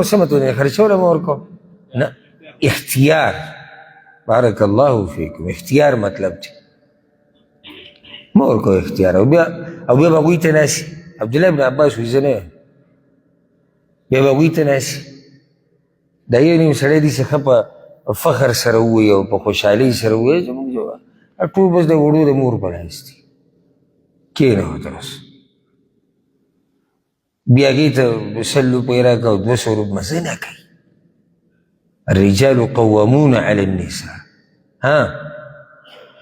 سمته خرچوله مې ورکوم نه اختیار بارک الله فیکم اختیار مطلب دی مه ورکوه اختیار او بیا به هغوی ته ناسي عبدالله ابن عباس وایي زه نه یم بیا به هغوی ته ناسي دا یو نیم سړی داسې ښه په فخر سره ووایي او په خوشحالۍ سره ووایي زموږ ټول بس د وړو د مور په لاس دي کښېنه ورته اوس بیا هغې ته 100 روپۍ راکړه او 200 روپۍ مزه نه کوي الرجال قوامون علی النساء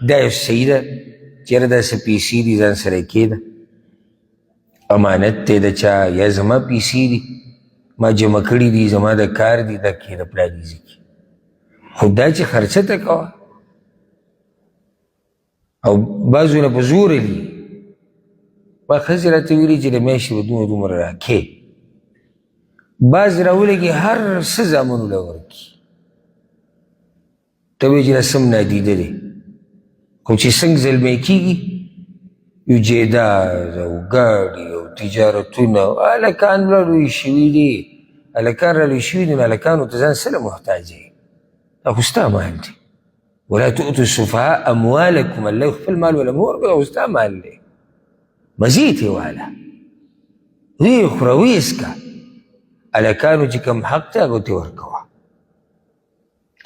دا یو صحیح ده چېرې داسې پیسې دي ځان سره یې کښېږده امانت دی د چا یا زما پیسې دي ما جمع کړي دي زما د کار دي دا کښېږده پلاني ځای کې خو دا چې خرچه ته کوه او بعضو نه په زوره دي ما ښځې راته ویلي چې د میاشتې به دومره دومره راکې بعض راولګي هر څه زامنو له ورکړي ته وایي چې دا سم نادیده دی خو چې څنګه زلمی کېږي یو جیداد او ګاډي او تجارتونه او هلکان رالوی شوي دي هلکان رالوی شوي دي نو هلکانو ته ځان سره محتاج یې دا خو ستا مال دی ولا تؤتوا السفهاء اموالکم الله خپل مال ولا مه ورکوه دا خو ستا مال دی مزې ترې واله ویې خوره ویې څکه هلکانو چې کوم حق دی هغه ته یې ورکوه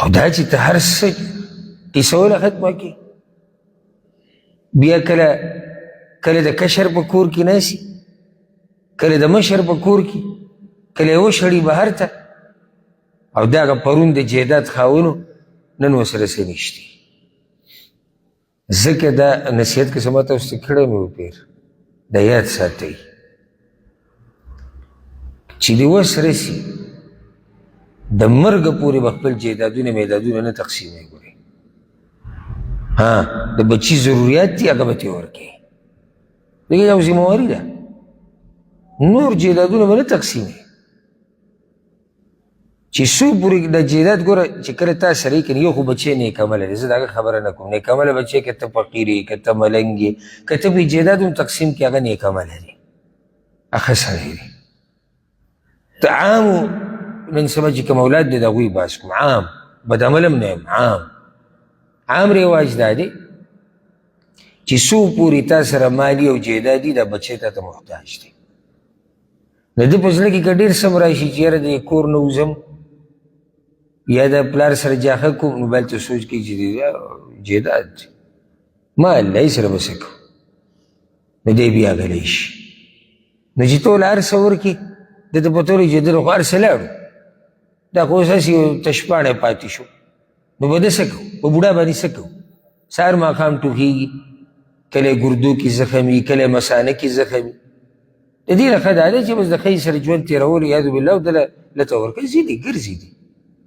او دا چې ته هر څه قیسه وله ختمه کړي بیا کله د کشر په کور کې ناسي کله د مشر په کور کې کله یې وشړي بهر ته او دا هغه پرون د جیداد خاونو نن ورسره څه نشتي ځکه دا نصیحت که څه ما تاسو ته کړی مې وپیر دا یاد ساتئ چې د وس رسي د مرګه پورې به خپل جیدادونه میدادونه نه تقسیموي ګورئ د بچي ضروریات دي هغه به ترې ورکوي دغه یو ذمهواري ده نور جیدادونه به نه تقسیموي چې څو پورې د جیداد ګوره چې کله تا سره یې کني یو خو بچی نیک عمله دی زه د هغه خبره نه کوم نیک عمله بچی که ته فقیر یې که ته ملنګ یې که ته په جیداد هم تقسیم کړې هغه نیک عمله دی ښه سړی دی ته عامو نن سبا چې کوم اولاد دی د هغوی باس کوم عام بد عمل هم نه یم عام رواج دا دی چې څو پورې تا سره مالي او جیدادي دا بچی تا ته محتاج دی د ده په زړه کې که ډېر سم راشي چې یاره د کور نه وځم یا د پلار سره جاخه کوم نو بل ته سوچ کوي چې جیداد دی ما الله یې سره به څه کوو نو دی بیا غلی شي نو چې ټول هر څه ورکړي ده ته پته ولګي چې ده خو هر څه لاړو دا خو اوس هسې یو تشپاڼی پاتې شو نو به ده څه کوو په بوډا باندې څه کوو سهار ماښام ټوخېږي کله یې ګردو کې زخم وي کله یې مثانه کې زخم وي د دې نه ښه دا دی چې بس د ښځې سره ژوند تېرول یادو بالله او ده لته ورکوي ځي ګرځي دي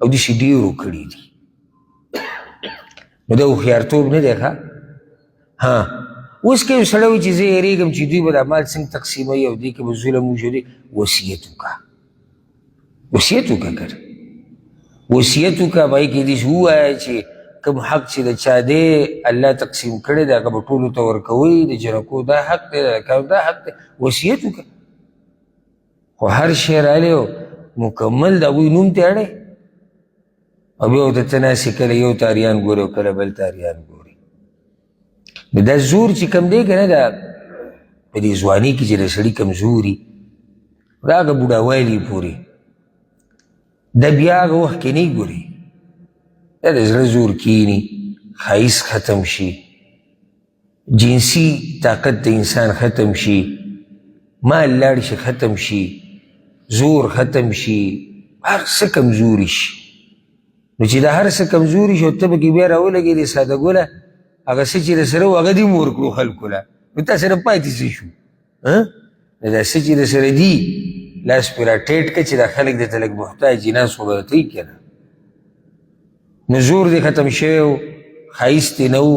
او داسې ډېرو کړي دي نو دا هوښیارتوب نه دی ښه اوس که یو سړی وي چې زه یېرېږم چې دوی به دا مال څنګه تقسیموي او دې کې به ظلم وشي وصیت وکړه وصیت وکړه که وصیت وکړه به یې کې داسې ووایه چې کوم حق چې د چا دی الله تقسیم کړی دی هغه به ټولو ته ورکوئ د جنکو دا حق دی د هلکانو دا حق دی وصیت وکړه خو هر شی رالی او مکمل د هغوی نوم ته اړی او بیا ورته ته ناستې کله یو تاریان ګورې او کله بل تاریان ګورې نو دا زور چې کوم دی که نه دا په دې ځواني کې چې د سړي کمزوري دا هغه بوډاوالي پورې دا بیا هغه وخت کې نه ګوري دا د زړه زور کینی ښایست ختم شي جنسي طاقت د انسان ختم شي مال لاړ شي ختم شي زور ختم شي هر څه کمزوري شي نو چې دا هر څه کمزوري شي او ته پکې بیا راولګې د ساده ګله هغه څه چې درسره و هغه دې مو ورکړو خلکو له نو تا سره پاتې څه شو نو دا څه چې درسره دي لاس پې راټیټ کړه چې دا خلک درته لږ محتاج دي ناس خو به درته یي که نه نو زور دې ختم شوی و ښایست دې نه و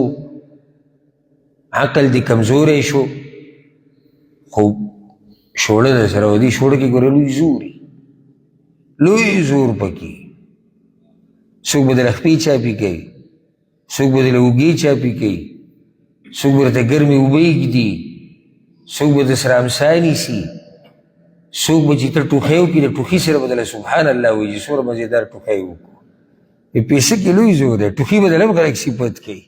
عقل دې کمزوری شو خو شوړه در سره و دې شوړه کې ګوره لوی زوري لوی زور پکې څوک به دله خپې چاپي کوي څوک به دله اوږې چاپي کوي څوک به درته ګرمې اوبه ږدي څوک به در سره امسا نیسي څوک به چې ته ټوخی وکړي د ټوخي سره به دله سبحان الله وایي چې څومره مزېدار ټوخی وکړو پیسه کې لوی زور دی ټوخي به دله هم خلک صفت کوي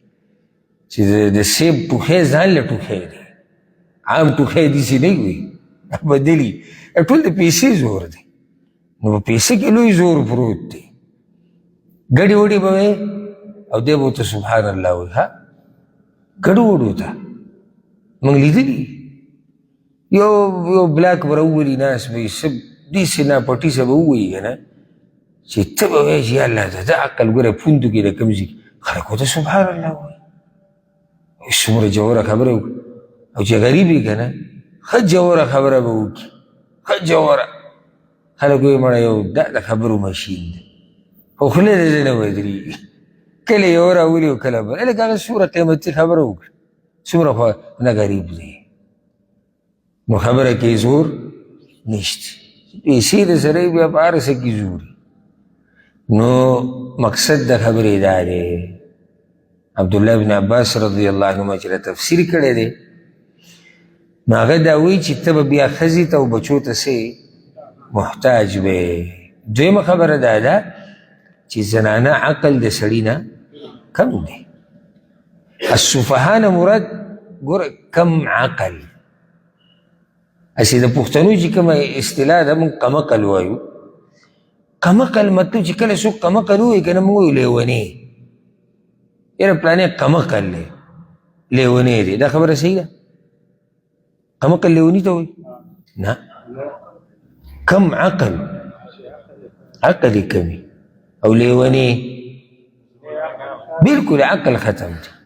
چې د سیب ټوخی ځان له ټوخی دی عام ټوخی داسې نه وي بدلي ټول د پیسې زور دی نو په پیسه کې لوی زور پروت دی ګډې وډې به وی او دی به ورته سبحان الله وایي ها ګډو وډو ته موږ لیدلي یو بلاک به راوولي ناست به یې څه داسې ناپټي څه به ووایي که نه چې ته به وایې چې یا الله د عقل ګوره پوندو کې د کوم ځای خلک ورته سبحان الله وایي څومره جوره خبره وکړي او چې غریب یې که نه ښه جوره خبره به وکړي ښه جوره خلک وایي مړه یو دا د خبرو ماشین دی خو خوله د زړه نه ودرېږي کله یو راولي او کله بل لکه هغه څومره قیمتي خبره وکړي څومره خو نه غریب دی نو خبره کې زور نشته پیسې د سره بیا په هر څه کې زور نو مقصد د خبرې دا دی عبدالله بن عباس رضی الله عنهما چې تفسیر کړی دی نو هغه دا وایي چې ته به بیا ښځې ته او بچو ته څه محتاج وې دویمه خبره دا ده چې زنانه عقل د سړي نه کم دی السفهاء نه مراد ګوره کم عقل اسی د پښتنو چې کومه اصطلاح ده موږ قمقل وایو قمقل مطلب چې کله څوک قمقل ووایي که نه موږ وایو لیونی یاره پلانې قمقل دی لیونی دی دا خبره صحیح ده قمقل لیونی ته وایي نه کم عقل عقل یې کمی او لیونی بالکل عقل ختم دی